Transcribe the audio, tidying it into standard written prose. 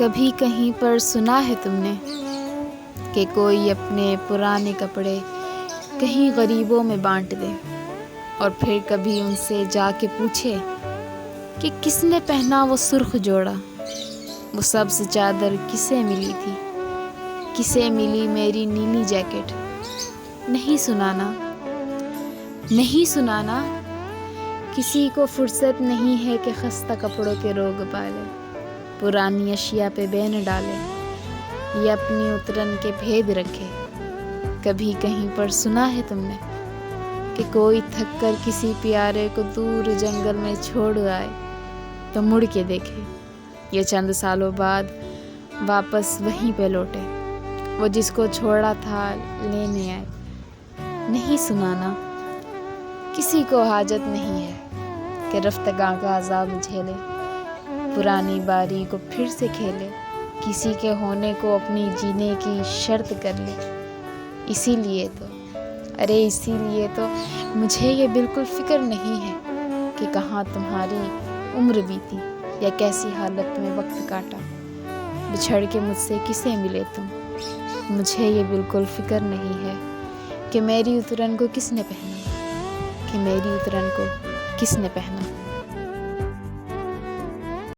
کبھی کہیں پر سنا ہے تم نے کہ کوئی اپنے پرانے کپڑے کہیں غریبوں میں بانٹ دے اور پھر کبھی ان سے جا کے پوچھے کہ کس نے پہنا وہ سرخ جوڑا، وہ سبز چادر کسے ملی تھی، کسے ملی میری نیلی جیکٹ؟ نہیں سنانا، نہیں سنانا، کسی کو فرصت نہیں ہے کہ خستہ کپڑوں کے روگ پالے، پرانی اشیاء پہ بین ڈالے یا اپنی اترن کے بھید رکھے۔ کبھی کہیں پر سنا ہے تم نے کہ کوئی تھک کر کسی پیارے کو دور جنگل میں چھوڑ آئے تو مڑ کے دیکھے یہ چند سالوں بعد واپس وہیں پہ لوٹے، وہ جس کو چھوڑا تھا لینے آئے؟ نہیں سنانا، کسی کو حاجت نہیں ہے کہ رفتگاں کا عذاب جھیلے، پرانی باری کو پھر سے کھیلے، کسی کے ہونے کو اپنی جینے کی شرط کر لے۔ اسی لیے تو مجھے یہ بالکل فکر نہیں ہے کہ کہاں تمہاری عمر بیتی یا کیسی حالت میں وقت کاٹا، بچھڑ کے مجھ سے کسے ملے تم۔ مجھے یہ بالکل فکر نہیں ہے کہ میری اترن کو کس نے پہنا، کہ میری اترن کو کس نے پہنا۔